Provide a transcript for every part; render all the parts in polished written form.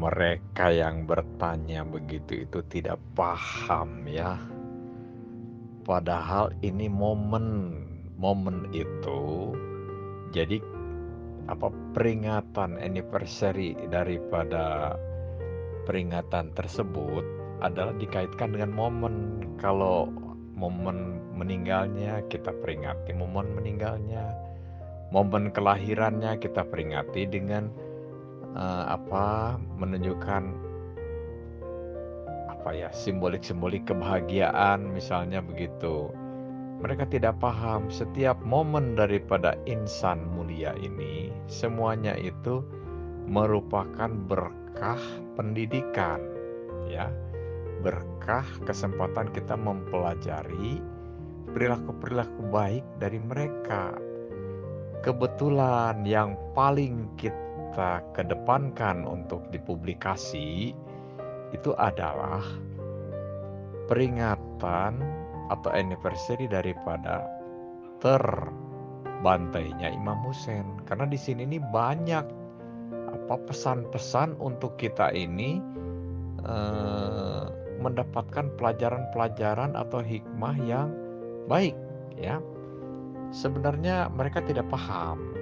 mereka yang bertanya begitu itu tidak paham ya. Padahal ini momen itu jadi peringatan anniversary daripada peringatan tersebut adalah dikaitkan dengan momen. Kalau momen meninggalnya kita peringati momen meninggalnya, momen kelahirannya kita peringati dengan menunjukkan simbolik-simbolik kebahagiaan misalnya begitu. Mereka tidak paham setiap momen daripada insan mulia ini semuanya itu merupakan berkah pendidikan ya. Berkah kesempatan kita mempelajari perilaku-perilaku baik dari mereka. Kebetulan yang paling kita kedepankan untuk dipublikasi itu adalah peringatan atau anniversary daripada terbantainya Imam Hussein. Karena di sini ini banyak pesan-pesan untuk kita ini mendapatkan pelajaran-pelajaran atau hikmah yang baik ya. Sebenarnya mereka tidak paham.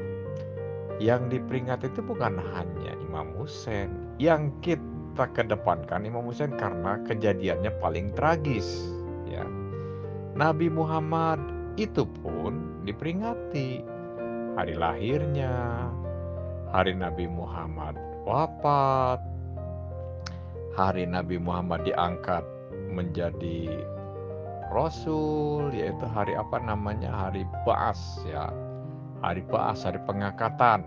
Yang diperingati itu bukan hanya Imam Hussein. Yang kita kedepankan Imam Hussein karena kejadiannya paling tragis ya. Nabi Muhammad itu pun diperingati hari lahirnya, hari Nabi Muhammad wafat, hari Nabi Muhammad diangkat menjadi Rasul, yaitu hari hari Ba'as ya. Hari Ba'as, hari pengangkatan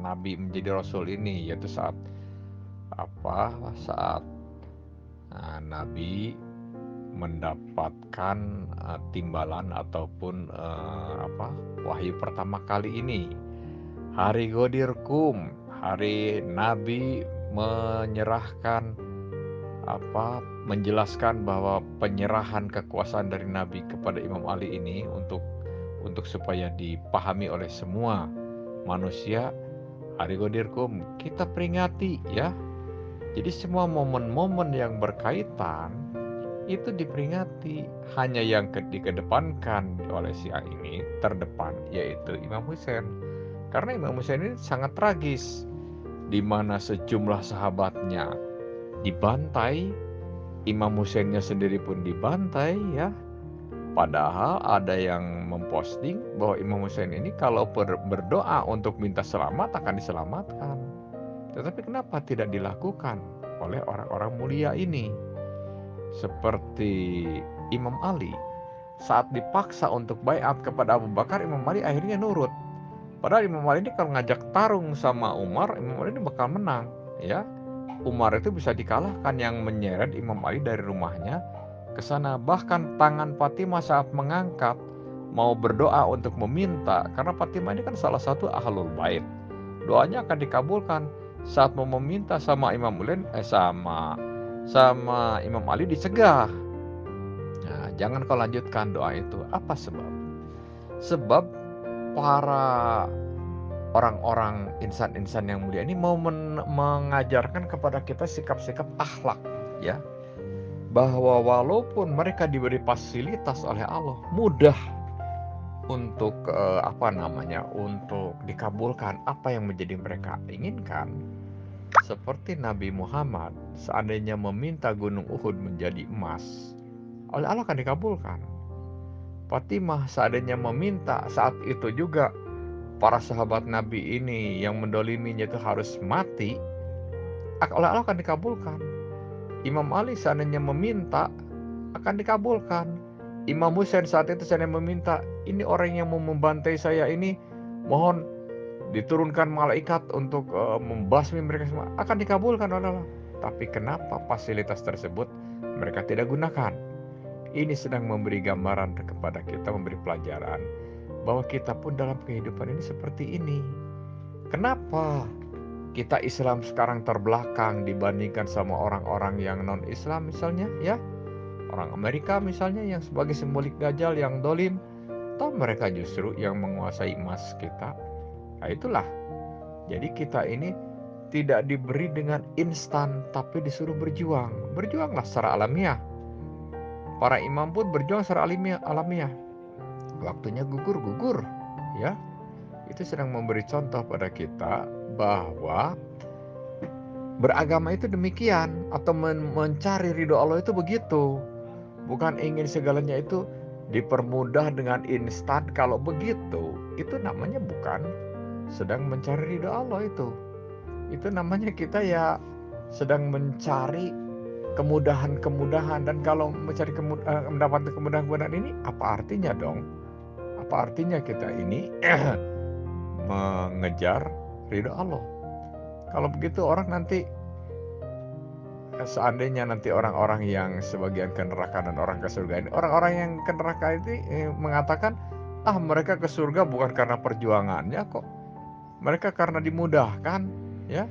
Nabi menjadi Rasul ini, yaitu saat Nabi mendapatkan timbalan ataupun wahyu pertama kali ini. Hari Ghadir Qum, hari Nabi menyerahkan menjelaskan bahwa penyerahan kekuasaan dari Nabi kepada Imam Ali ini untuk supaya dipahami oleh semua manusia. Hari Ghadir Qum kita peringati ya. Jadi semua momen-momen yang berkaitan itu diperingati. Hanya yang dikedepankan oleh Syiah ini terdepan yaitu Imam Hussein. Karena Imam Hussein ini sangat tragis, di mana sejumlah sahabatnya dibantai, Imam Husseinnya sendiri pun dibantai ya. Padahal ada yang memposting bahwa Imam Hussein ini kalau berdoa untuk minta selamat akan diselamatkan. Tetapi kenapa tidak dilakukan oleh orang-orang mulia ini? Seperti Imam Ali, saat dipaksa untuk baiat kepada Abu Bakar, Imam Ali akhirnya nurut. Padahal Imam Ali ini kalau ngajak tarung sama Umar, Imam Ali ini bakal menang ya. Umar itu bisa dikalahkan, yang menyeret Imam Ali dari rumahnya ke sana. Bahkan tangan Fatimah saat mengangkat mau berdoa untuk meminta, karena Fatimah ini kan salah satu ahlul bait, doanya akan dikabulkan. Saat mau meminta sama Imam Imam Ali dicegah. Nah, jangan kau lanjutkan doa itu. Apa sebab? Sebab para orang-orang insan-insan yang mulia ini mau mengajarkan kepada kita sikap-sikap akhlak ya, bahwa walaupun mereka diberi fasilitas oleh Allah, mudah untuk untuk dikabulkan apa yang menjadi mereka inginkan. Seperti Nabi Muhammad seandainya meminta gunung Uhud menjadi emas, oleh Allah akan dikabulkan. Fatimah seandainya meminta saat itu juga para sahabat Nabi ini yang mendoliminya itu harus mati, oleh Allah akan dikabulkan. Imam Ali seandainya meminta akan dikabulkan. Imam Hussein saat itu seandainya meminta, ini orang yang mau membantai saya ini, mohon diturunkan malaikat untuk membasmi mereka semua, akan dikabulkan oleh Allah. Tapi kenapa fasilitas tersebut mereka tidak gunakan? Ini sedang memberi gambaran kepada kita, memberi pelajaran bahwa kita pun dalam kehidupan ini seperti ini. Kenapa kita Islam sekarang terbelakang dibandingkan sama orang-orang yang non-Islam misalnya ya? Orang Amerika misalnya yang sebagai simbolik dajjal yang dolim, toh mereka justru yang menguasai emas kita. Nah itulah, jadi kita ini tidak diberi dengan instan, tapi disuruh berjuang. Berjuanglah secara alamiah. Para imam pun berjuang secara alamiah. Waktunya gugur, ya. Itu sedang memberi contoh pada kita bahwa beragama itu demikian, atau mencari ridho Allah itu begitu. Bukan ingin segalanya itu dipermudah dengan instan. Kalau begitu, itu namanya bukan sedang mencari ridho Allah itu. Itu namanya kita ya sedang mencari kemudahan-kemudahan. Dan kalau mencari mendapatkan kemudahan-kemudahan ini, apa artinya dong? Apa artinya kita ini mengejar ridho Allah? Kalau begitu orang nanti, seandainya nanti orang-orang yang sebagian ke neraka dan orang ke surga ini, orang-orang yang ke neraka itu mengatakan, mereka ke surga bukan karena perjuangannya kok, mereka karena dimudahkan, ya.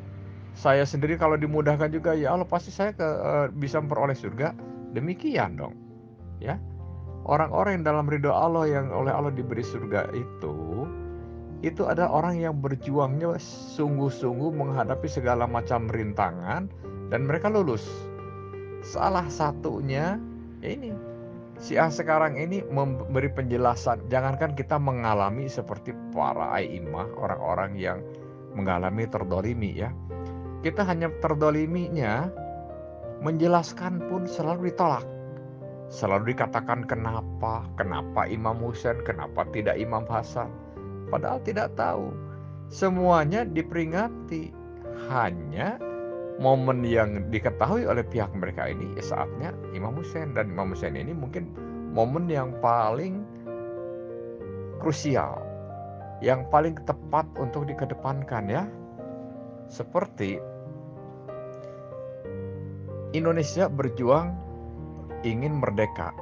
Saya sendiri kalau dimudahkan juga, ya Allah pasti saya bisa memperoleh surga. Demikian dong, ya. Orang-orang yang dalam ridho Allah, yang oleh Allah diberi surga itu ada orang yang berjuangnya sungguh-sungguh menghadapi segala macam rintangan dan mereka lulus. Salah satunya ya ini, si A sekarang ini memberi penjelasan, jangankan kita mengalami seperti para a'immah, orang-orang yang mengalami terdolimi, ya. Kita hanya terdoliminya, menjelaskan pun selalu ditolak. Selalu dikatakan kenapa Imam Husain, kenapa tidak Imam Hasan. Padahal tidak tahu. Semuanya diperingati. Hanya momen yang diketahui oleh pihak mereka ini saatnya Imam Husain. Dan Imam Husain ini mungkin momen yang paling krusial, yang paling tepat untuk dikedepankan, ya. Seperti Indonesia berjuang ingin merdeka.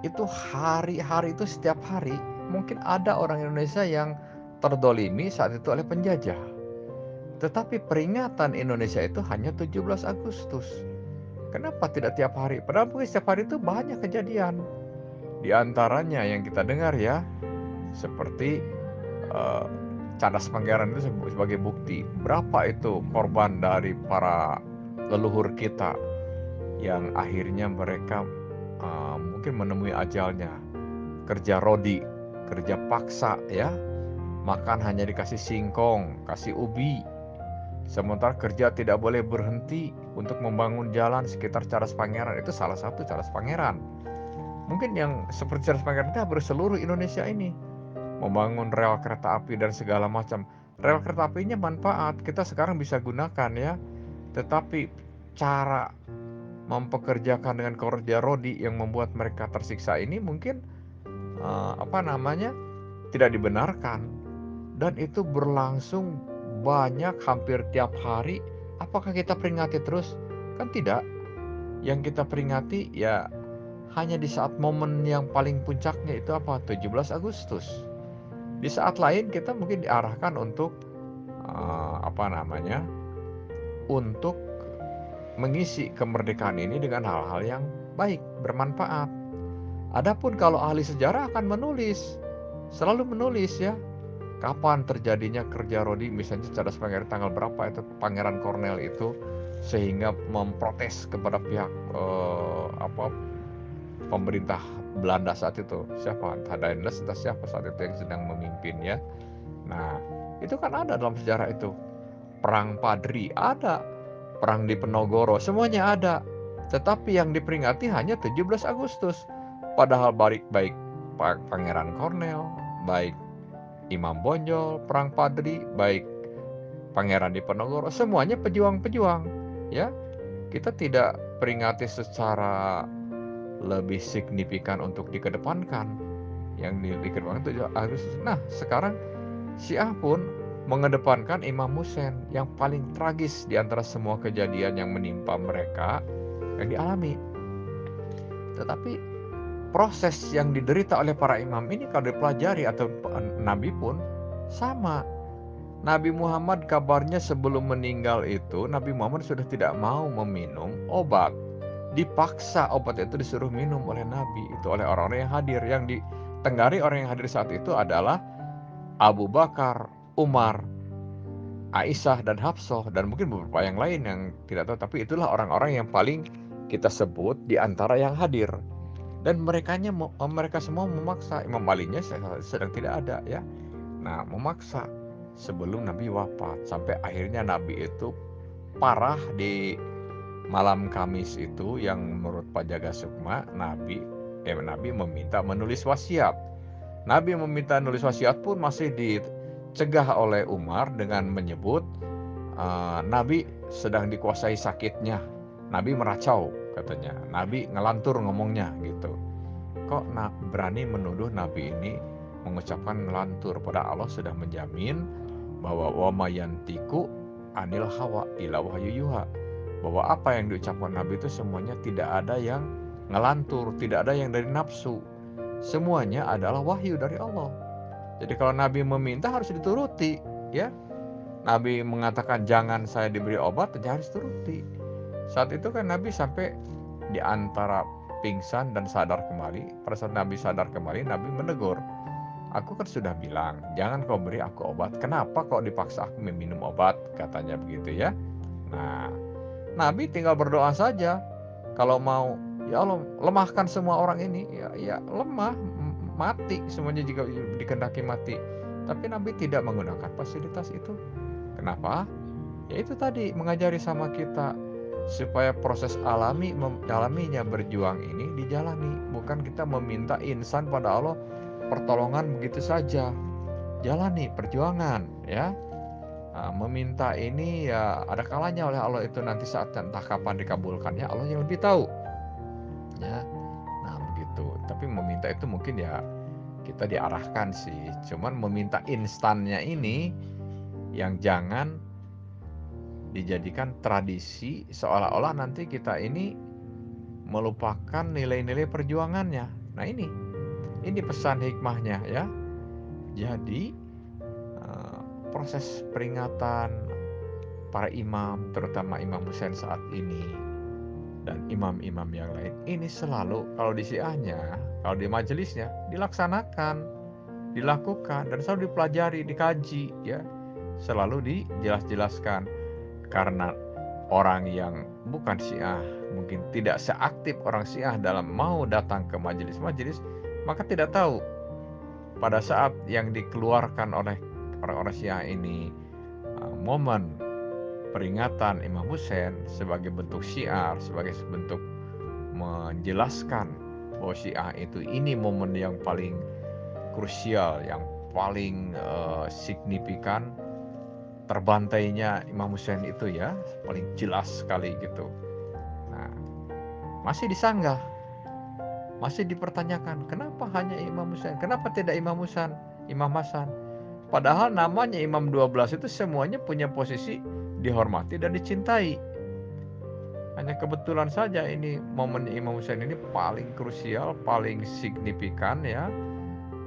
Itu hari-hari itu, setiap hari mungkin ada orang Indonesia yang terdolimi saat itu oleh penjajah. Tetapi peringatan Indonesia itu hanya 17 Agustus. Kenapa tidak tiap hari? Padahal mungkin setiap hari itu banyak kejadian. Di antaranya yang kita dengar, ya, seperti Cadas Pangeran itu sebagai bukti. Berapa itu korban dari para leluhur kita yang akhirnya mereka mungkin menemui ajalnya. Kerja rodi, kerja paksa, ya. Makan hanya dikasih singkong, kasih ubi. Sementara kerja tidak boleh berhenti untuk membangun jalan sekitar Cadas Pangeran. Itu salah satu Cadas Pangeran. Mungkin yang seperti Cadas Pangeran itu hampir seluruh Indonesia ini. Membangun rel kereta api dan segala macam. Rel kereta apinya manfaat, kita sekarang bisa gunakan, ya. Tetapi cara mempekerjakan dengan kerja rodi yang membuat mereka tersiksa ini mungkin tidak dibenarkan. Dan itu berlangsung banyak, hampir tiap hari. Apakah kita peringati terus? Kan tidak. Yang kita peringati ya hanya di saat momen yang paling puncaknya, itu 17 Agustus. Di saat lain kita mungkin diarahkan untuk untuk mengisi kemerdekaan ini dengan hal-hal yang baik, bermanfaat. Adapun kalau ahli sejarah akan selalu menulis, ya, kapan terjadinya kerja rodi, misalnya Cadas Pangeran tanggal berapa itu Pangeran Cornel itu, sehingga memprotes kepada pihak pemerintah Belanda saat itu. Siapa? Daendels atau siapa saat itu yang sedang memimpin, ya. Nah, itu kan ada dalam sejarah itu. Perang Padri ada, perang di Penogoro, semuanya ada. Tetapi yang diperingati hanya 17 Agustus. Padahal baik Pangeran Cornel, baik Imam Bonjol, perang Padri, baik Pangeran di Penogoro, semuanya pejuang-pejuang, ya. Kita tidak peringati secara lebih signifikan untuk dikedepankan. Yang dikedepankan 7 Agustus. Nah, sekarang Syiah pun mengedepankan Imam Husain yang paling tragis di antara semua kejadian yang menimpa mereka yang dialami. Tetapi proses yang diderita oleh para imam ini kalau dipelajari, atau Nabi pun sama. Nabi Muhammad kabarnya sebelum meninggal itu, Nabi Muhammad sudah tidak mau meminum obat. Dipaksa obat itu disuruh minum oleh Nabi itu, oleh orang-orang yang hadir. Yang ditenggari orang yang hadir saat itu adalah Abu Bakar, Umar, Aisyah dan Hafsah dan mungkin beberapa yang lain yang tidak tahu, tapi itulah orang-orang yang paling kita sebut di antara yang hadir. Dan mereka semua memaksa. Imam Alinya sedang tidak ada ya. Nah, memaksa sebelum Nabi wafat sampai akhirnya Nabi itu parah di malam Kamis itu yang menurut Pak Jaga Sukma Nabi meminta menulis wasiat. Nabi meminta menulis wasiat pun masih dicegah oleh Umar dengan menyebut Nabi sedang dikuasai sakitnya. Nabi meracau katanya. Nabi ngelantur ngomongnya gitu. Kok berani menuduh Nabi ini mengucapkan ngelantur, pada Allah sudah menjamin bahwa wa mayantiku anil hawa ila wahyu yuha, bahwa apa yang diucapkan Nabi itu semuanya tidak ada yang ngelantur, tidak ada yang dari nafsu, semuanya adalah wahyu dari Allah. Jadi kalau Nabi meminta harus dituruti ya. Nabi mengatakan jangan saya diberi obat, ya harus turuti. Saat itu kan Nabi sampai di antara pingsan dan sadar kembali. Pada saat Nabi sadar kembali, Nabi menegur, aku kan sudah bilang jangan kau beri aku obat, kenapa kau dipaksa aku meminum obat, katanya begitu ya. Nah, Nabi tinggal berdoa saja. Kalau mau, ya Allah lemahkan semua orang ini, ya lemah, mati semuanya jika dikehendaki mati. Tapi Nabi tidak menggunakan fasilitas itu. Kenapa? Ya itu tadi, mengajari sama kita supaya proses alaminya berjuang ini dijalani, bukan kita meminta insan pada Allah pertolongan begitu saja. Jalani perjuangan ya. Meminta ini ya ada kalanya oleh Allah itu, nanti saat entah kapan dikabulkannya Allah yang lebih tahu ya. Nah begitu. Tapi meminta itu mungkin ya kita diarahkan sih, cuman meminta instannya ini yang jangan dijadikan tradisi seolah-olah nanti kita ini melupakan nilai-nilai perjuangannya. Nah ini pesan hikmahnya ya. Jadi proses peringatan para imam, terutama Imam Husain saat ini dan imam-imam yang lain, ini selalu kalau di Syiahnya, kalau di majelisnya dilaksanakan, dilakukan dan selalu dipelajari, dikaji ya. Selalu dijelas-jelaskan. Karena orang yang bukan Syiah mungkin tidak seaktif orang Syiah dalam mau datang ke majelis-majelis, maka tidak tahu pada saat yang dikeluarkan oleh orang-orang Syiah ini momen peringatan Imam Husain sebagai bentuk syiar, sebagai bentuk menjelaskan bahwa Syiah itu ini momen yang paling krusial, yang paling signifikan terbantainya Imam Husain itu ya, paling jelas sekali gitu. Nah, masih disanggah, masih dipertanyakan, kenapa hanya Imam Husain? Kenapa tidak Imam Hasan? Padahal namanya Imam 12 itu semuanya punya posisi dihormati dan dicintai. Hanya kebetulan saja ini momen Imam Husain ini paling krusial, paling signifikan ya,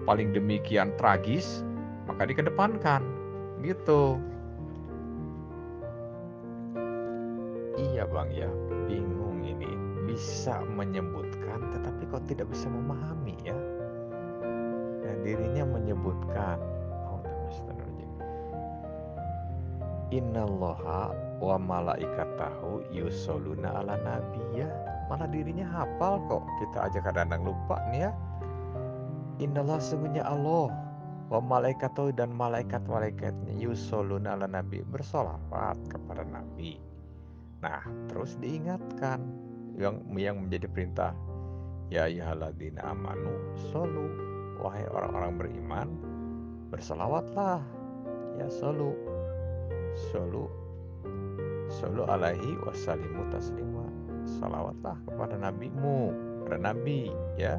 paling demikian tragis, maka dikedepankan gitu. Iya Bang ya, bingung ini. Bisa menyebutkan tetapi kok tidak bisa memahami ya. Nah, dirinya menyebutkan Innallaha wa malaikatahu yusholluna ala nabi ya. Malah dirinya hafal kok, kita aja kadang-kadang lupa nih ya. Innallah, sungguhnya Allah, wa malaikatahu dan malaikat-malaikatnya yusholluna ala nabi, bersolawat kepada nabi. Nah, terus diingatkan yang menjadi perintah, ya ayyuhalladzina amanu shollu, wahai orang-orang beriman, berselawatlah ya, shollu alaihi wasallimu taslima, salawatlah kepada nabimu, kepada nabi ya,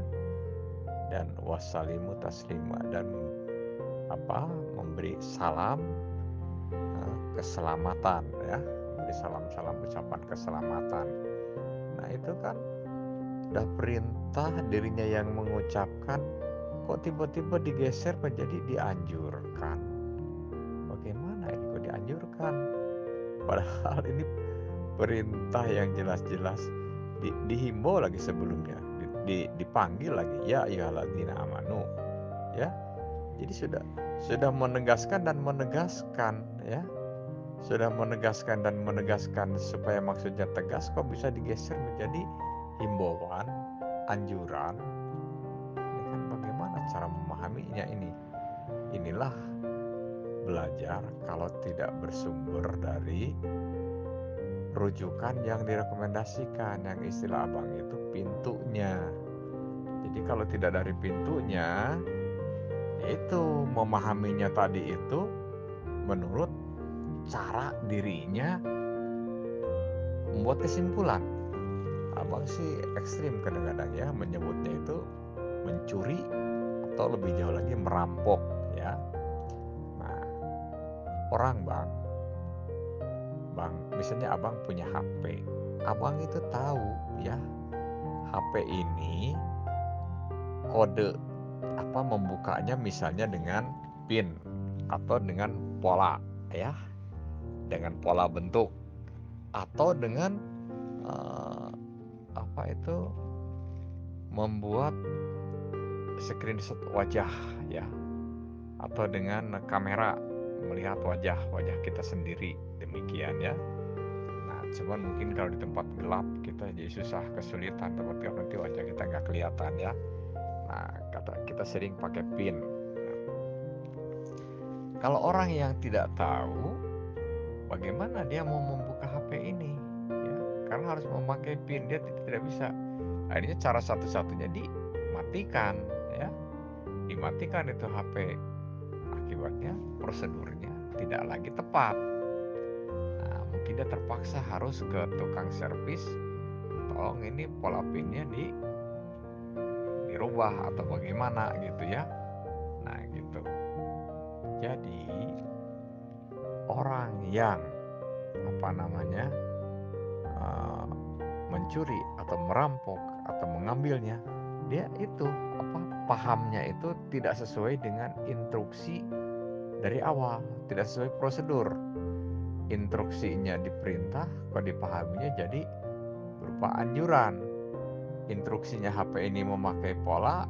dan wasallimu taslima, dan memberi salam keselamatan ya, memberi salam ucapan keselamatan. Nah itu kan udah perintah, dirinya yang mengucapkan, kok tiba-tiba digeser menjadi dianjurkan. Bagaimana ini kok dianjurkan? Padahal ini perintah yang jelas-jelas dihimbau lagi sebelumnya, dipanggil lagi ya ayyuhalladzina amanu ya. Jadi sudah menegaskan dan menegaskan ya. sudah menegaskan dan menegaskan supaya maksudnya tegas, kok bisa digeser menjadi himbauan, anjuran. Ini kan bagaimana cara memahaminya ini? Inilah belajar kalau tidak bersumber dari rujukan yang direkomendasikan, yang istilah abang itu pintunya. Jadi kalau tidak dari pintunya, itu memahaminya tadi itu menurut cara dirinya membuat kesimpulan. Abang sih ekstrim kadang-kadang ya menyebutnya itu mencuri atau lebih jauh lagi merampok ya. Nah, orang bang, misalnya abang punya HP, abang itu tahu ya HP ini kode apa membukanya misalnya dengan pin atau dengan pola ya, dengan pola bentuk atau dengan apa itu membuat screenshot wajah ya, atau dengan kamera melihat wajah kita sendiri, demikian ya. Nah, cuman mungkin kalau di tempat gelap kita jadi susah, kesulitan, tempat gelap nanti wajah kita nggak kelihatan ya. Nah, kita sering pakai pin. Nah, kalau orang yang tidak tahu bagaimana dia mau membuka HP ini ya, karena harus memakai pin, dia tidak bisa. Akhirnya cara satu-satunya dimatikan ya, dimatikan itu HP. Akibatnya prosedurnya tidak lagi tepat. Nah, mungkin dia terpaksa harus ke tukang servis, tolong ini pola pinnya dirubah atau bagaimana gitu ya. Nah gitu. Jadi orang yang apa namanya mencuri atau merampok atau mengambilnya, dia itu apa pahamnya itu tidak sesuai dengan instruksi dari awal, tidak sesuai prosedur. Instruksinya diperintah, kok dipahaminya jadi berupa anjuran. Instruksinya HP ini memakai pola,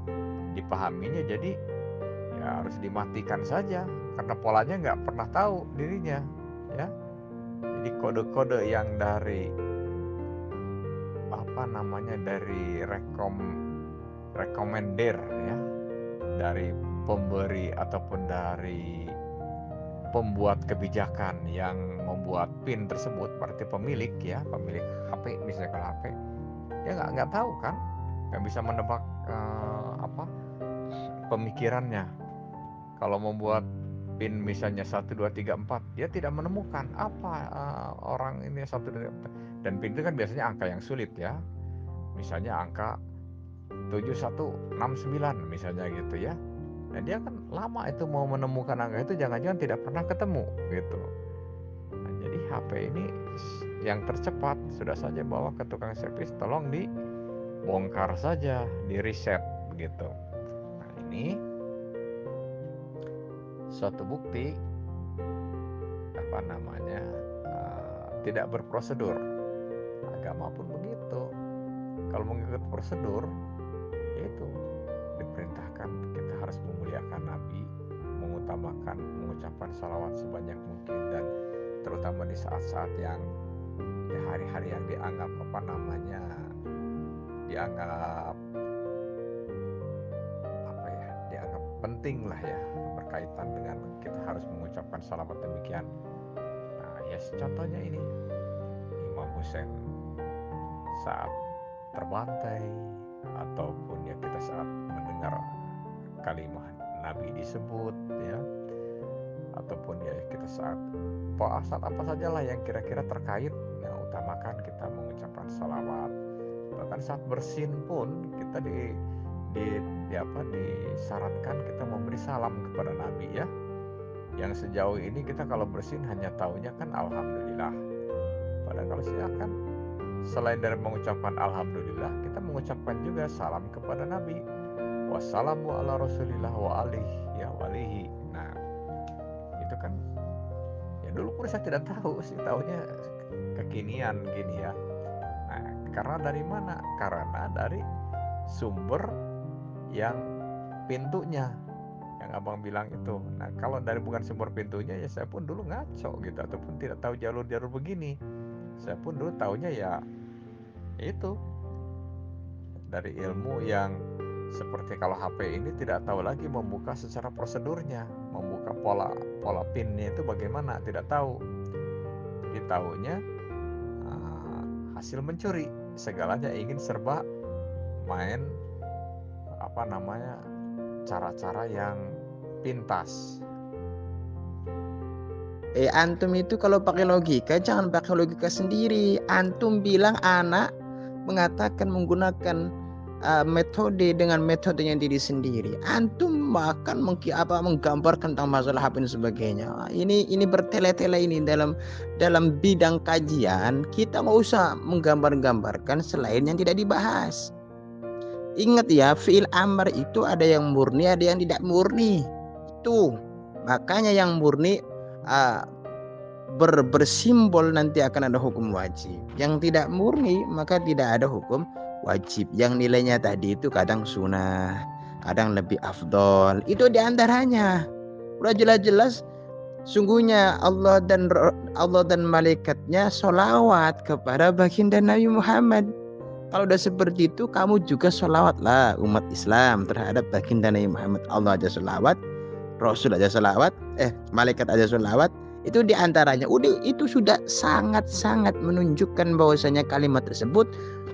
dipahaminya jadi ya harus dimatikan saja karena polanya nggak pernah tahu dirinya ya. Jadi kode-kode yang dari apa namanya dari rekomender ya, dari pemberi ataupun dari pembuat kebijakan yang membuat PIN tersebut, berarti pemilik ya, pemilik HP misalnya. Kalau HP dia nggak tahu kan, nggak bisa menebak apa pemikirannya. Kalau membuat PIN misalnya 1 2 3 4, dia tidak menemukan apa orang ini 1 2 3 4. Dan PIN itu kan biasanya angka yang sulit ya, misalnya angka 7169 misalnya gitu ya. Nah, dia kan lama itu mau menemukan angka itu, jangan-jangan tidak pernah ketemu gitu. Nah, jadi HP ini yang tercepat sudah saja bawa ke tukang servis, tolong dibongkar saja, di reset begitu. Nah, ini suatu bukti apa namanya tidak berprosedur. Agama pun begitu. Kalau mengikut prosedur, yaitu diperintahkan kita harus memuliakan Nabi, mengutamakan mengucapkan salawat sebanyak mungkin, dan terutama di saat-saat yang ya hari-hari yang dianggap apa namanya dianggap apa ya, dianggap penting lah ya, berkaitan dengan kita harus mengucapkan salawat demikian. Nah ya contohnya ini Imam Hussein saat terbantai, ataupun ya kita saat mendengar kalimat Nabi disebut ya, ataupun ya kita saat apa sajalah yang kira-kira terkait, yang utamakan kita mengucapkan salawat. Bahkan saat bersin pun kita disarankan kita memberi salam kepada Nabi ya. Yang sejauh ini kita kalau bersin hanya taunya kan alhamdulillah. Padahal kalau silakan selain dari mengucapkan alhamdulillah, kita mengucapkan juga salam kepada Nabi. Wassalamu ala rasulillah wa alihi ya walihi. Nah itu kan ya dulu pun saya tidak tahu sih, taunya kekinian gini ya. Nah karena dari mana? Karena dari sumber yang pintunya yang abang bilang itu. Nah kalau dari bukan sumber pintunya ya saya pun dulu ngaco gitu, ataupun tidak tahu jalur-jalur begini. Saya pun dulu taunya ya itu dari ilmu yang seperti kalau HP ini tidak tahu lagi membuka secara prosedurnya, membuka pola pinnya itu bagaimana, tidak tahu. Jadi tahunya hasil mencuri, segalanya ingin serba main cara-cara yang pintas. Antum itu kalau pakai logika jangan pakai logika sendiri. Antum bilang anak mengatakan menggunakan metode dengan metodenya diri sendiri. Antum bahkan menggambarkan tentang masalah HP dan sebagainya. Ini bertele-tele ini dalam bidang kajian. Kita nggak usah menggambar-gambarkan selain yang tidak dibahas. Ingat ya, fiil amar itu ada yang murni, ada yang tidak murni. Itu makanya yang murni bersimbol nanti akan ada hukum wajib. Yang tidak murni maka tidak ada hukum wajib. Yang nilainya tadi itu kadang sunnah, kadang lebih afdol. Itu diantaranya. Udah jelas-jelas sungguhnya Allah dan malaikatnya sholawat kepada baginda Nabi Muhammad. Kalau udah seperti itu, kamu juga sholawatlah umat Islam terhadap baginda Nabi Muhammad. Allah aja sholawat, Rasul aja sholawat, malaikat aja sholawat. Itu diantaranya. Udah itu sudah sangat-sangat menunjukkan bahwasanya kalimat tersebut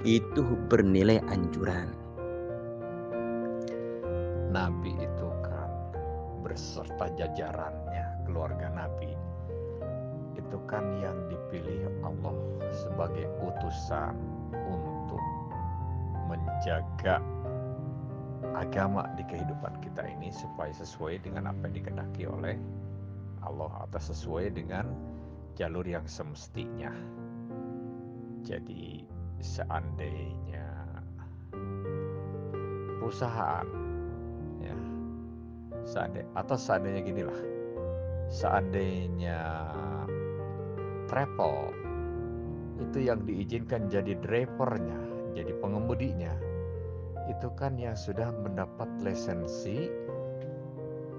itu bernilai anjuran. Nabi itu kan berserta jajarannya, keluarga Nabi itu kan yang dipilih Allah sebagai utusan untuk menjaga agama di kehidupan kita ini supaya sesuai dengan apa yang dikehendaki oleh Allah atau sesuai dengan jalur yang semestinya. Jadi seandainya perusahaan ya, seandainya ginilah, seandainya travel itu yang diizinkan jadi drivernya, jadi pengemudinya, itu kan yang sudah mendapat lisensi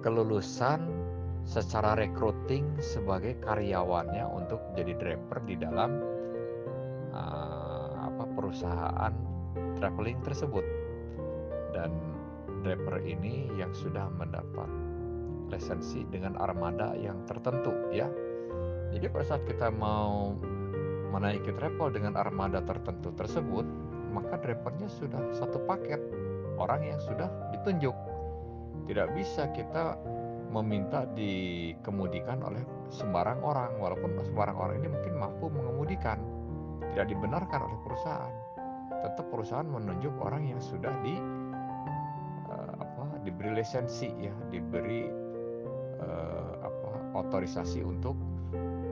kelulusan secara recruiting sebagai karyawannya untuk jadi driver di dalam perusahaan traveling tersebut. Dan driver ini yang sudah mendapat lisensi dengan armada yang tertentu ya. Jadi pada saat kita mau menaiki travel dengan armada tertentu tersebut, maka drivernya sudah satu paket, orang yang sudah ditunjuk. Tidak bisa kita meminta dikemudikan oleh sembarang orang, walaupun sembarang orang ini mungkin mampu mengemudikan. Tidak dibenarkan oleh perusahaan. Tetap perusahaan menunjuk orang yang sudah diberi lisensi ya, diberi otorisasi untuk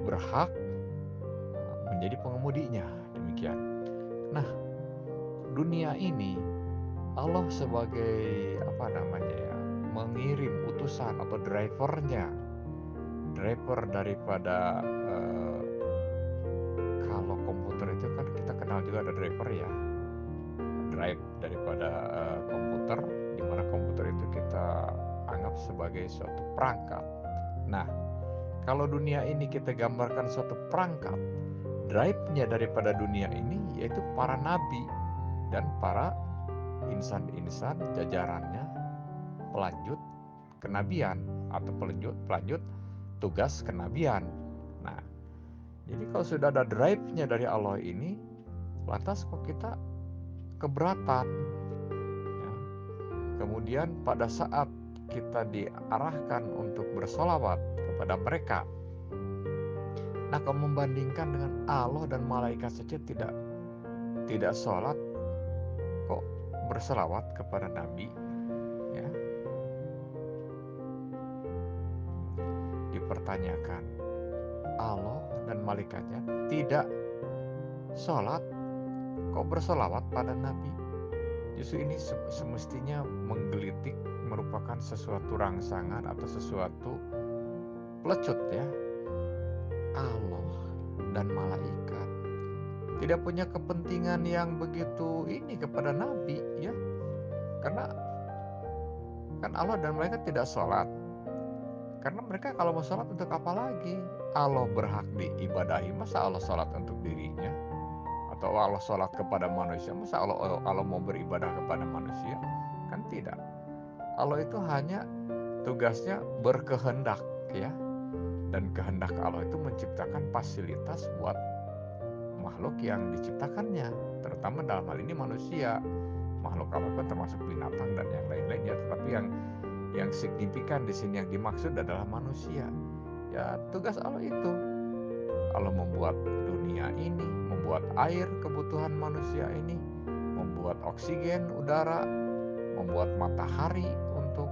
berhak menjadi pengemudinya, demikian. Nah, dunia ini Allah sebagai mengirim utusan atau driver daripada kalau komputer itu kan kita kenal juga ada driver ya, drive daripada komputer, di mana komputer itu kita anggap sebagai suatu perangkat. Nah, kalau dunia ini kita gambarkan suatu perangkat, drive-nya daripada dunia ini yaitu para nabi dan para insan-insan jajarannya, pelanjut kenabian atau pelanjut tugas kenabian. Nah, jadi kalau sudah ada drive-nya dari Allah ini, lantas kok kita keberatan ya. Kemudian pada saat kita diarahkan untuk bersolawat kepada mereka, nah kalau membandingkan dengan Allah dan malaikat saja tidak sholat, kok berselawat kepada Nabi ya. Dipertanyakan, Allah dan malaikatnya tidak sholat, kok berselawat pada Nabi? Justru ini semestinya menggelitik, merupakan sesuatu rangsangan atau sesuatu pelecut ya. Allah dan malaikat tidak punya kepentingan yang begitu ini kepada Nabi ya, karena Kan Allah dan malaikat tidak sholat. Karena mereka kalau mau sholat untuk apa lagi? Allah berhak diibadahi, masa Allah sholat untuk dirinya? Atau Allah sholat kepada manusia, masa Allah mau beribadah kepada manusia? Kan tidak. Allah itu hanya tugasnya berkehendak, ya. Dan kehendak Allah itu menciptakan fasilitas buat makhluk yang diciptakannya, terutama dalam hal ini manusia. Makhluk Allah kan termasuk binatang dan yang lain-lainnya, tetapi yang signifikan di sini yang dimaksud adalah manusia. Ya, tugas Allah itu. Allah membuat dunia ini, membuat air kebutuhan manusia ini, membuat oksigen udara, membuat matahari untuk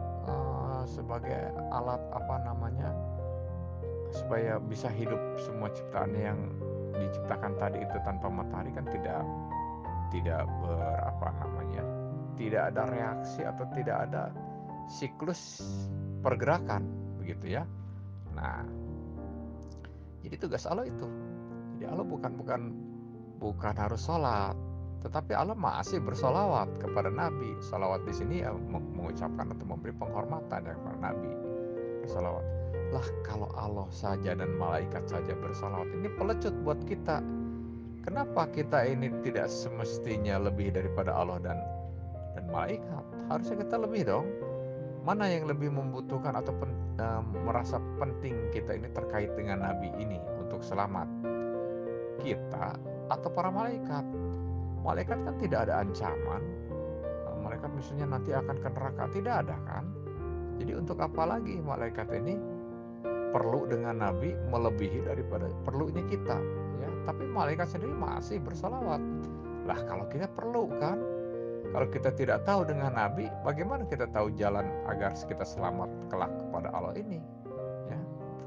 sebagai alat supaya bisa hidup. Semua ciptaan yang diciptakan tadi itu tanpa matahari kan tidak tidak ada reaksi atau tidak ada siklus pergerakan, begitu ya. Nah, jadi tugas Allah itu. Jadi Allah bukan harus sholat, tetapi Allah masih bersolawat kepada Nabi. Solawat di sini ya mengucapkan atau memberi penghormatan ya kepada Nabi. Bersolawat. Lah kalau Allah saja dan malaikat saja bersolawat, ini pelecut buat kita. Kenapa kita ini tidak semestinya lebih daripada Allah dan malaikat? Harusnya kita lebih dong. Mana yang lebih membutuhkan atau merasa penting kita ini terkait dengan Nabi ini untuk selamat? Kita atau para malaikat? Malaikat kan tidak ada ancaman. Malaikat misalnya nanti akan ke neraka, tidak ada kan? Jadi untuk apa lagi malaikat ini perlu dengan Nabi melebihi daripada perlunya kita, ya. Tapi malaikat sendiri masih bersalawat. Lah kalau kita perlu kan? Kalau kita tidak tahu dengan Nabi, bagaimana kita tahu jalan agar kita selamat kelak kepada Allah ini? Ya.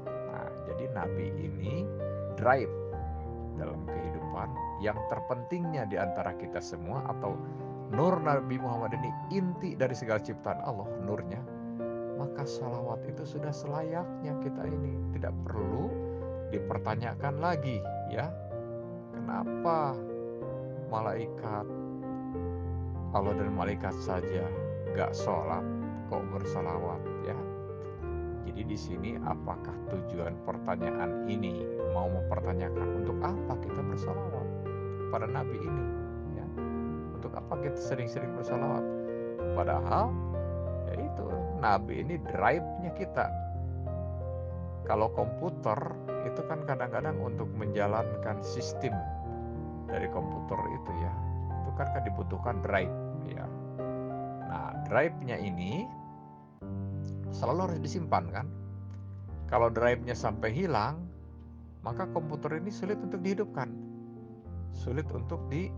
Nah, jadi Nabi ini drive dalam kehidupan yang terpentingnya di antara kita semua, atau nur Nabi Muhammad ini inti dari segala ciptaan Allah, nurnya. Maka salawat itu sudah selayaknya kita ini, tidak perlu dipertanyakan lagi, ya. Kenapa malaikat Allah dan malaikat saja gak sholat kok bersalawat, ya. Jadi di sini apakah tujuan pertanyaan ini mau mempertanyakan untuk apa kita bersalawat pada Nabi ini, ya? Untuk apa kita sering-sering bersalawat? Padahal yaitu Nabi ini drive-nya kita. Kalau komputer itu kan kadang-kadang untuk menjalankan sistem dari komputer itu, ya, itu kan dibutuhkan drive, ya. Nah, drive-nya ini selalu harus disimpan kan. Kalau drive-nya sampai hilang, maka komputer ini sulit untuk dihidupkan, sulit untuk di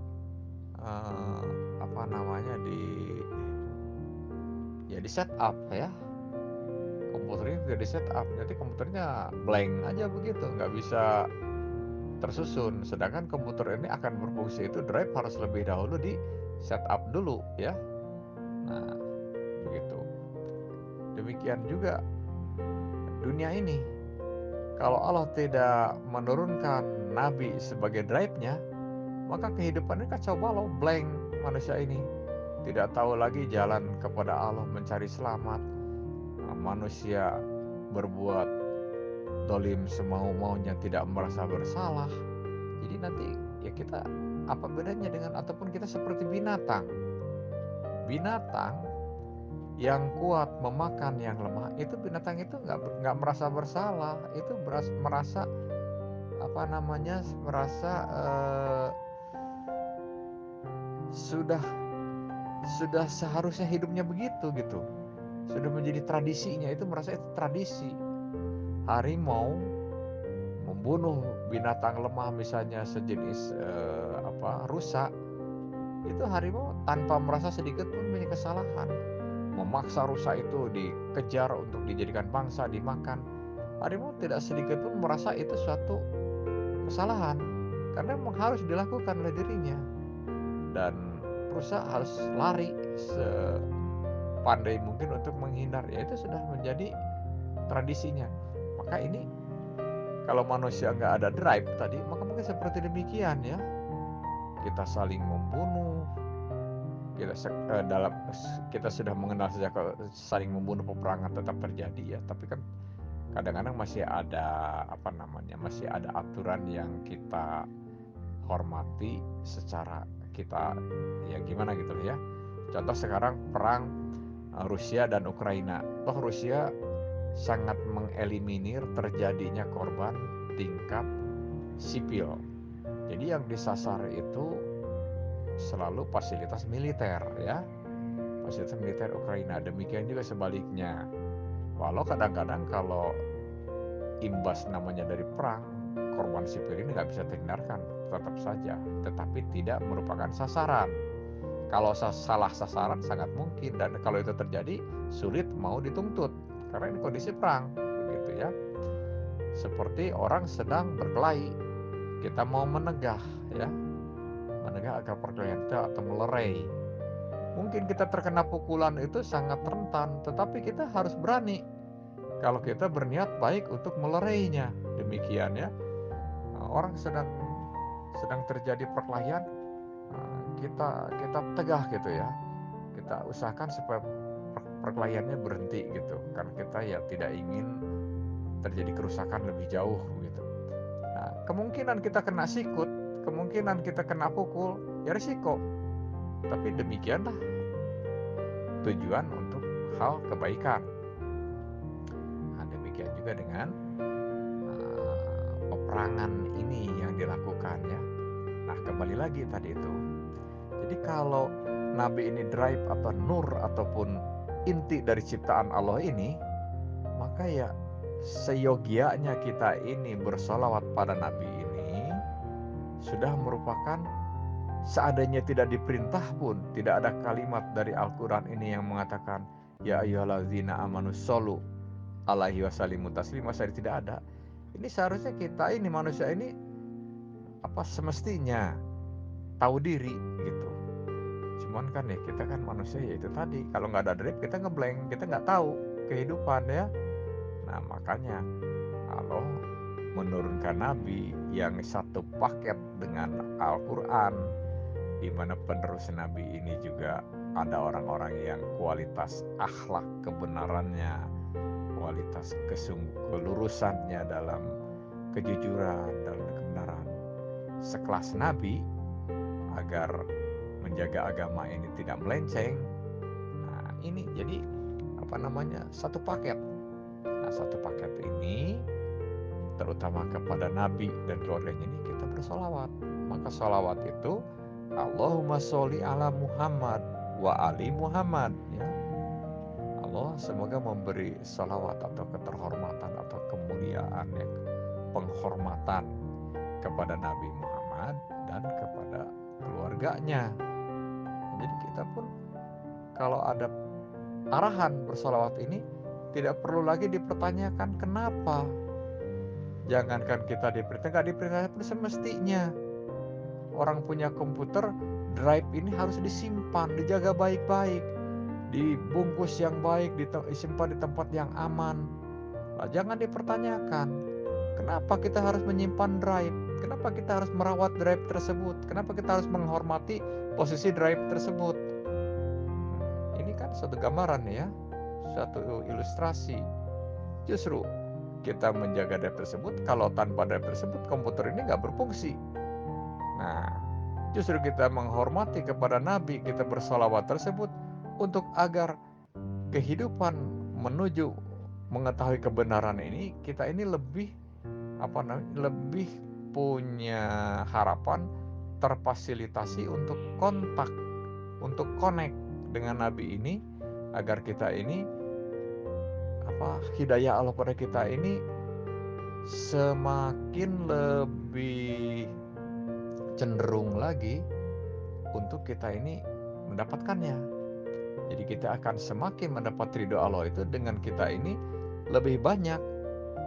di set up, ya. Komputernya sudah di set up, nanti komputernya blank aja begitu, nggak bisa tersusun. Sedangkan komputer ini akan berfungsi itu drive harus lebih dahulu di set up dulu, ya. Nah, begitu. Demikian juga dunia ini. Kalau Allah tidak menurunkan Nabi sebagai drive-nya, maka kehidupannya kacau balau, blank manusia ini. Tidak tahu lagi jalan kepada Allah mencari selamat. Manusia berbuat dolim semau-maunya, tidak merasa bersalah. Jadi nanti ya kita apa bedanya dengan, ataupun kita seperti binatang yang kuat memakan yang lemah. Itu binatang itu nggak merasa bersalah, itu merasa sudah seharusnya hidupnya begitu gitu, sudah menjadi tradisinya, itu merasa itu tradisi. Harimau membunuh binatang lemah misalnya sejenis rusa, itu harimau tanpa merasa sedikit pun punya kesalahan. Memaksa rusa itu dikejar untuk dijadikan bangsa, dimakan. Harimau tidak sedikit pun merasa itu suatu kesalahan, karena memang harus dilakukan oleh dirinya. Dan rusa harus lari sepandai mungkin untuk menghindar, ya itu sudah menjadi tradisinya. Maka ini kalau manusia nggak ada drive tadi, maka mungkin seperti demikian, ya. Kita saling membunuh, kita sudah mengenal sejak saling membunuh, peperangan tetap terjadi ya, tapi kan kadang-kadang masih ada masih ada aturan yang kita hormati secara kita ya gimana gitu ya. Contoh sekarang perang Rusia dan Ukraina. Rusia sangat mengeliminir terjadinya korban tingkat sipil. Jadi yang disasar itu selalu fasilitas militer ya. Fasilitas militer Ukraina. Demikian juga sebaliknya. Walau kadang-kadang kalau imbas namanya dari perang, korban sipil ini nggak bisa terhindarkan, tetap saja, tetapi tidak merupakan sasaran. Kalau salah sasaran sangat mungkin, dan kalau itu terjadi sulit mau dituntut karena ini kondisi perang, begitu ya. Seperti orang sedang berkelahi, kita mau menegah ya, menegah agar perkelahian itu atau melerai. Mungkin kita terkena pukulan itu sangat rentan, tetapi kita harus berani kalau kita berniat baik untuk melerainya. Demikian ya. Orang sedang terjadi perkelahian, kita tegah gitu ya. Kita usahakan supaya perkelahiannya berhenti gitu, karena kita ya tidak ingin terjadi kerusakan lebih jauh gitu. Nah, kemungkinan kita kena sikut, kemungkinan kita kena pukul, ya risiko. Tapi demikianlah tujuan untuk hal kebaikan. Nah, demikian juga dengan peperangan ini yang dilakukan ya. Nah, kembali lagi tadi itu. Jadi kalau Nabi ini drive atau nur ataupun inti dari ciptaan Allah ini, maka ya seyogianya kita ini bersolawat pada Nabi ini sudah merupakan, seandainya tidak diperintah pun, tidak ada kalimat dari Al-Quran ini yang mengatakan ya ayyuhallazina amanu shollu alaihi wasallimu taslima, tidak ada. Ini seharusnya kita ini manusia ini semestinya tahu diri gitu. Cuman kan ya kita kan manusia ya itu tadi, kalau nggak ada drive kita ngeblank, kita nggak tahu kehidupan ya. Nah makanya Allah menurunkan Nabi yang satu paket dengan Al-Quran, di mana penerus Nabi ini juga ada orang-orang yang kualitas akhlak kebenarannya, kualitas kelurusannya dalam kejujuran, dalam kebenaran sekelas Nabi, agar menjaga agama ini tidak melenceng. Nah ini jadi satu paket. Nah satu paket ini terutama kepada Nabi dan keluarganya ini kita bersolawat. Maka solawat itu Allahumma sholli ala Muhammad wa ali Muhammad ya. Allah semoga memberi salawat atau keterhormatan atau kemuliaan ya, penghormatan kepada Nabi Muhammad dan kepada keluarganya. Jadi kita pun kalau ada arahan bersolawat ini tidak perlu lagi dipertanyakan kenapa. Jangankan kita diperintah pun semestinya. Orang punya komputer, drive ini harus disimpan, dijaga baik-baik, dibungkus yang baik, disimpan di tempat yang aman. Nah, jangan dipertanyakan kenapa kita harus menyimpan drive, kenapa kita harus merawat drive tersebut, kenapa kita harus menghormati posisi drive tersebut. Ini kan suatu gambaran ya, suatu ilustrasi. Justru kita menjaga drive tersebut, kalau tanpa drive tersebut komputer ini nggak berfungsi. Nah, justru kita menghormati kepada Nabi, kita bersolawat tersebut untuk agar kehidupan menuju mengetahui kebenaran ini, kita ini lebih lebih punya harapan terfasilitasi untuk kontak, untuk connect dengan Nabi ini, agar kita ini hidayah Allah pada kita ini semakin lebih cenderung lagi untuk kita ini mendapatkannya. Jadi kita akan semakin mendapat ridho Allah itu dengan kita ini lebih banyak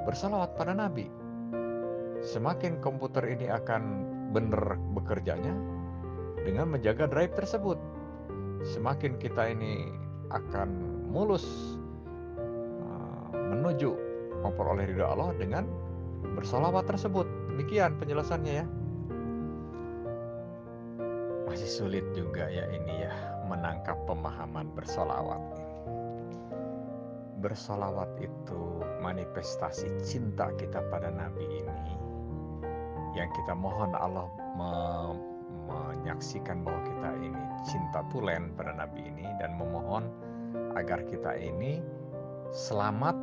bersalawat pada Nabi. Semakin komputer ini akan benar bekerjanya dengan menjaga drive tersebut. Semakin kita ini akan mulus menuju memperoleh ridho Allah dengan bersalawat tersebut. Demikian penjelasannya ya. Masih sulit juga ya ini ya menangkap pemahaman bersolawat. Bersolawat itu manifestasi cinta kita pada Nabi ini, yang kita mohon Allah menyaksikan bahwa kita ini cinta tulen pada Nabi ini, dan memohon agar kita ini selamat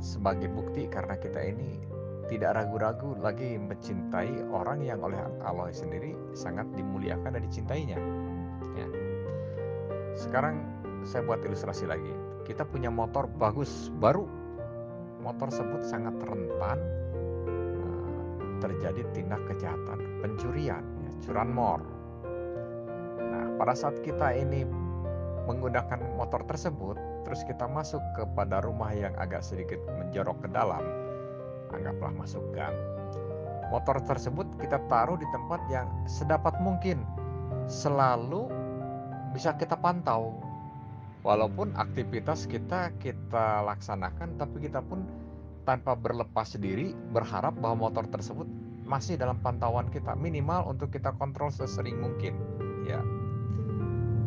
sebagai bukti karena kita ini tidak ragu-ragu lagi mencintai orang yang oleh Allah sendiri sangat dimuliakan dan dicintainya. Ya. Sekarang saya buat ilustrasi lagi. Kita punya motor bagus, baru. Motor tersebut sangat rentan terjadi tindak kejahatan, pencurian, ya, curanmor. Nah, pada saat kita ini menggunakan motor tersebut, terus kita masuk kepada rumah yang agak sedikit menjorok ke dalam, anggaplah masuk gang. Motor tersebut kita taruh di tempat yang sedapat mungkin selalu bisa kita pantau. Walaupun aktivitas kita laksanakan, tapi kita pun tanpa berlepas diri berharap bahwa motor tersebut masih dalam pantauan kita, minimal untuk kita kontrol sesering mungkin. Ya,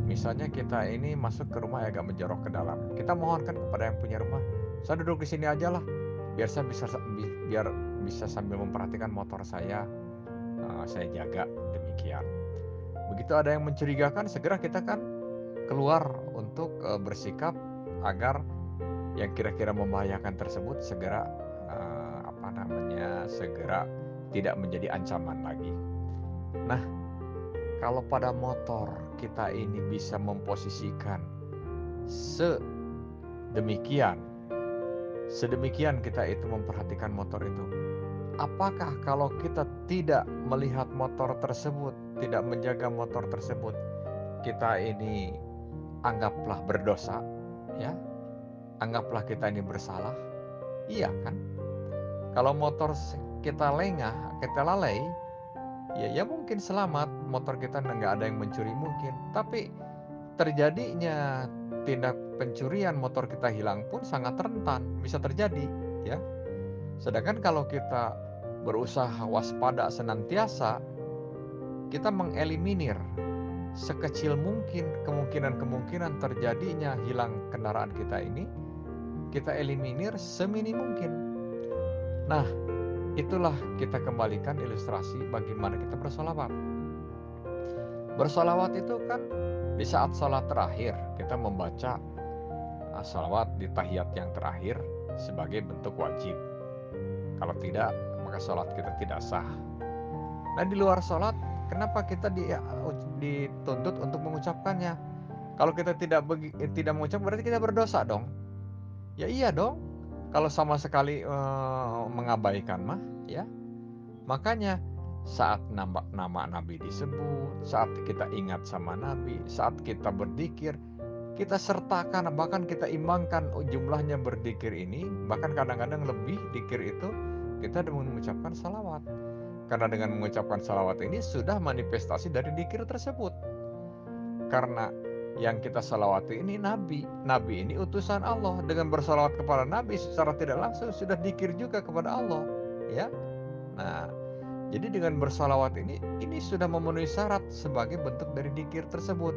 misalnya kita ini masuk ke rumah yang agak menjorok ke dalam, kita mohonkan kepada yang punya rumah, saya duduk di sini aja lah, biar saya bisa sambil memperhatikan motor saya jaga, demikian. Begitu ada yang mencurigakan, segera kita kan keluar untuk bersikap agar yang kira-kira membahayakan tersebut segera segera tidak menjadi ancaman lagi. Nah, kalau pada motor kita ini bisa memposisikan sedemikian kita itu memperhatikan motor itu, apakah kalau kita tidak melihat motor tersebut, tidak menjaga motor tersebut, kita ini anggaplah berdosa, ya, anggaplah kita ini bersalah, iya kan? Kalau motor kita lengah, kita lalai, ya mungkin selamat, motor kita nggak ada yang mencuri mungkin, tapi terjadinya tindak pencurian, motor kita hilang pun sangat rentan, bisa terjadi, ya. Sedangkan kalau kita berusaha waspada senantiasa, kita mengeliminir sekecil mungkin kemungkinan terjadinya hilang kendaraan kita ini, kita eliminir seminim mungkin. Nah, itulah kita kembalikan ilustrasi bagaimana kita bersolawat. Bersolawat itu kan di saat sholat terakhir kita membaca salawat di tahiyat yang terakhir sebagai bentuk wajib. Kalau tidak, maka sholat kita tidak sah. Nah, di luar sholat, kenapa kita dituntut untuk mengucapkannya? Kalau kita tidak mengucap, berarti kita berdosa dong. Ya iya dong. Kalau sama sekali mengabaikan mah, ya. Makanya saat nama Nabi disebut, saat kita ingat sama Nabi, saat kita berzikir, kita sertakan, bahkan kita imbangkan jumlahnya berzikir ini, bahkan kadang-kadang lebih zikir itu kita dengan mengucapkan salawat. Karena dengan mengucapkan salawat ini sudah manifestasi dari zikir tersebut. Karena yang kita salawati ini Nabi ini utusan Allah. Dengan bersalawat kepada Nabi secara tidak langsung sudah zikir juga kepada Allah, ya. Nah, jadi dengan bersalawat ini sudah memenuhi syarat sebagai bentuk dari zikir tersebut.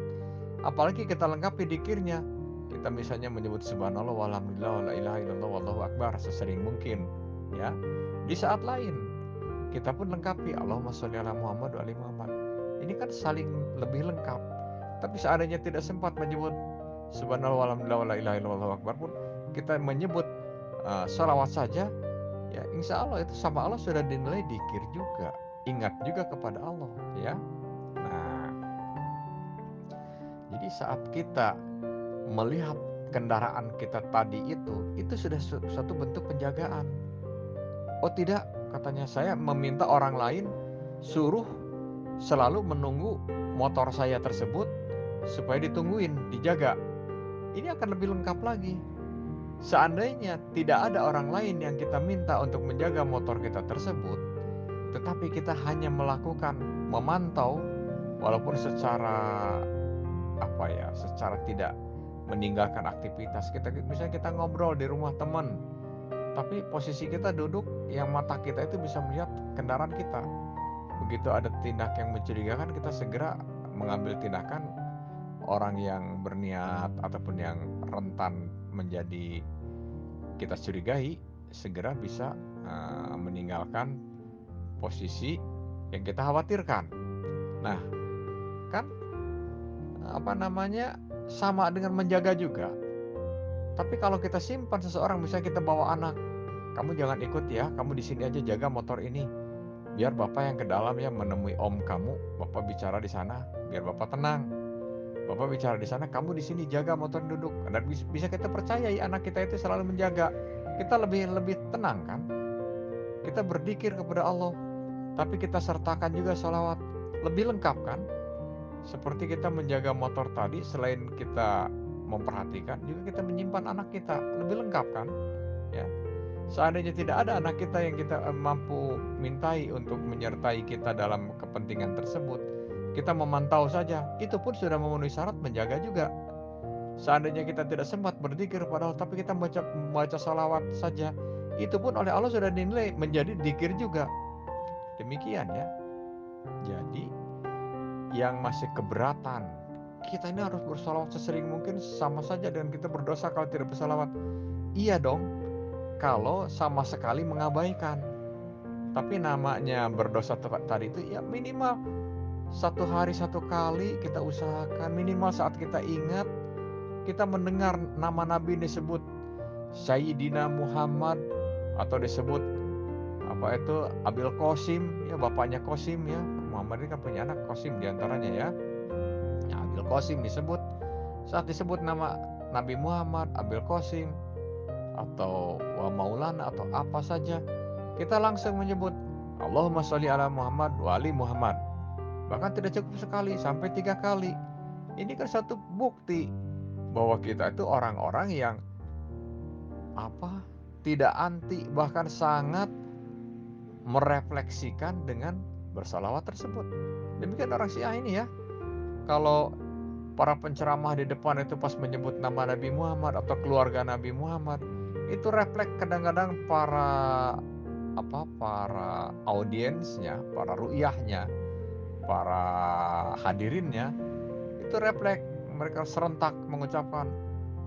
Apalagi kita lengkapi zikirnya, kita misalnya menyebut subhanallah walhamdulillah wala ilaha illallah wallahu akbar sesering mungkin, ya. Di saat lain kita pun lengkapi Allahumma sholli ala Muhammad wa ali Muhammad. Ini kan saling lebih lengkap. Tapi seandainya tidak sempat menyebut subhanallah walhamdulillah wala ilaha illallah wallahu akbar pun kita menyebut salawat saja, ya insya Allah itu sama Allah sudah dinilai zikir juga, ingat juga kepada Allah, ya. Nah, jadi saat kita melihat kendaraan kita tadi itu sudah suatu bentuk penjagaan. Oh tidak, katanya saya meminta orang lain suruh selalu menunggu motor saya tersebut supaya ditungguin, dijaga. Ini akan lebih lengkap lagi. Seandainya tidak ada orang lain yang kita minta untuk menjaga motor kita tersebut, tetapi kita hanya melakukan memantau, walaupun secara tidak meninggalkan aktivitas kita, misalnya kita ngobrol di rumah teman, tapi posisi kita duduk, yang mata kita itu bisa melihat kendaraan kita. Begitu ada tindak yang mencurigakan, kita segera mengambil tindakan, orang yang berniat ataupun yang rentan menjadi kita curigai segera bisa meninggalkan posisi yang kita khawatirkan. Nah, kan sama dengan menjaga juga. Tapi kalau kita simpan seseorang, misalnya kita bawa anak, kamu jangan ikut ya, kamu di sini aja jaga motor ini. Biar bapak yang ke dalam ya menemui om kamu, bapak bicara di sana, biar bapak tenang. Bapak bicara di sana, kamu di sini jaga motor duduk. Dan bisa kita percayai anak kita itu selalu menjaga. Kita lebih tenang kan? Kita berzikir kepada Allah, tapi kita sertakan juga sholawat. Lebih lengkap kan? Seperti kita menjaga motor tadi, selain kita memperhatikan, juga kita menyimpan anak kita. Lebih lengkap kan? Ya. Seandainya tidak ada anak kita yang kita mampu mintai untuk menyertai kita dalam kepentingan tersebut, kita memantau saja, itu pun sudah memenuhi syarat menjaga juga. Seandainya kita tidak sempat berzikir padahal, tapi kita membaca salawat saja, itu pun oleh Allah sudah dinilai menjadi zikir juga. Demikian ya. Jadi yang masih keberatan, kita ini harus bersalawat sesering mungkin, sama saja dengan kita berdosa kalau tidak bersalawat. Iya dong, kalau sama sekali mengabaikan. Tapi namanya berdosa tadi itu ya minimal 1 hari 1 kali kita usahakan, minimal saat kita ingat, kita mendengar nama Nabi disebut Sayyidina Muhammad, atau disebut Abil Qasim, ya bapaknya Qasim ya. Muhammad ini kan punya anak Qasim diantaranya ya. Abil Qasim disebut, saat disebut nama Nabi Muhammad, Abil Qasim, atau wa maulana atau apa saja, kita langsung menyebut Allahumma sholli ala Muhammad wa ali Muhammad. Bahkan tidak cukup sekali, sampai 3 kali. Ini kan satu bukti bahwa kita itu orang-orang yang tidak anti, bahkan sangat merefleksikan dengan bersalawat tersebut. Demikian orang Syiah ini ya. Kalau para penceramah di depan itu pas menyebut nama Nabi Muhammad atau keluarga Nabi Muhammad, itu refleks kadang-kadang para audiensnya, para ru'yahnya, para hadirinnya, itu refleks, mereka serentak mengucapkan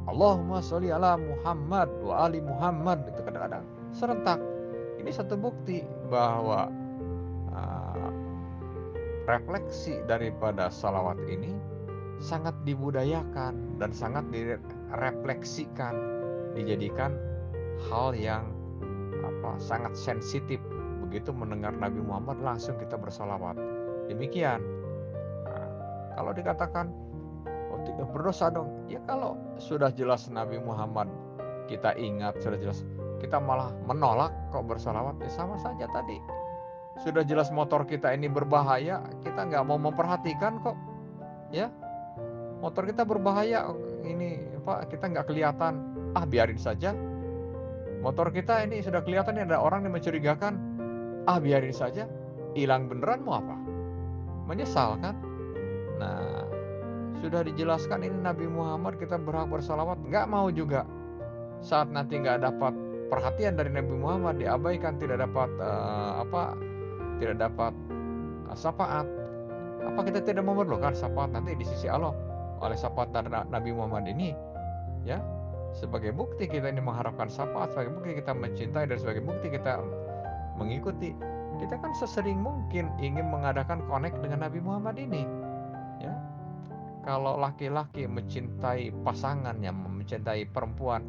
Allahumma sholli ala Muhammad wa ali Muhammad, itu kadang-kadang serentak. Ini satu bukti bahwa refleksi daripada salawat ini sangat dibudayakan dan sangat direfleksikan, dijadikan hal yang sangat sensitif. Begitu mendengar Nabi Muhammad langsung kita bersalawat. Demikian. Kalau dikatakan tidak berdosa dong, ya kalau sudah jelas Nabi Muhammad kita ingat, sudah jelas kita malah menolak kok bersalawat, ya sama saja tadi. Sudah jelas motor kita ini berbahaya, kita nggak mau memperhatikan kok, ya. Motor kita berbahaya, ini kita nggak kelihatan, biarin saja. Motor kita ini sudah kelihatan ada orang yang mencurigakan, biarin saja. Hilang beneran mau apa? Menyesal kan? Nah, sudah dijelaskan ini Nabi Muhammad, kita berhak bersalawat, nggak mau juga. Saat nanti nggak dapat perhatian dari Nabi Muhammad, diabaikan, tidak dapat syafaat. Apa kita tidak memerlukan syafaat nanti di sisi Allah oleh syafaat dari Nabi Muhammad ini, ya? Sebagai bukti kita ini mengharapkan syafaat, sebagai bukti kita mencintai, dan sebagai bukti kita mengikuti. Kita kan sesering mungkin ingin mengadakan connect dengan Nabi Muhammad ini, ya. Kalau laki-laki mencintai pasangannya, mencintai perempuan,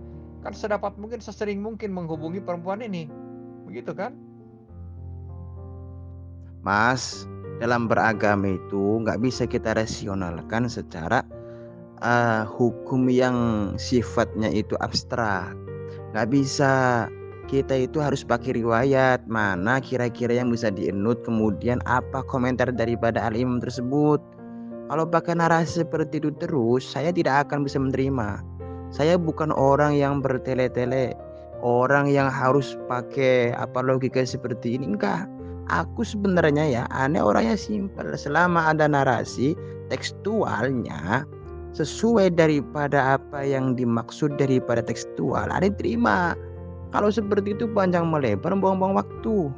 kan sedapat mungkin, sesering mungkin menghubungi perempuan ini. Begitu kan? Mas, dalam beragama itu nggak bisa kita rasionalkan secara hukum yang sifatnya itu abstrak. Nggak bisa. Kita itu harus pakai riwayat, mana kira-kira yang bisa dienut, kemudian apa komentar daripada al-imam tersebut. Kalau pakai narasi seperti itu terus, saya tidak akan bisa menerima. Saya bukan orang yang bertele-tele, orang yang harus pakai logika seperti ini. Enggak. Aku sebenarnya ya, aneh orangnya simpel. Selama ada narasi tekstualnya sesuai daripada apa yang dimaksud daripada tekstual, ada terima. Kalau seperti itu panjang melebar, buang-buang waktu.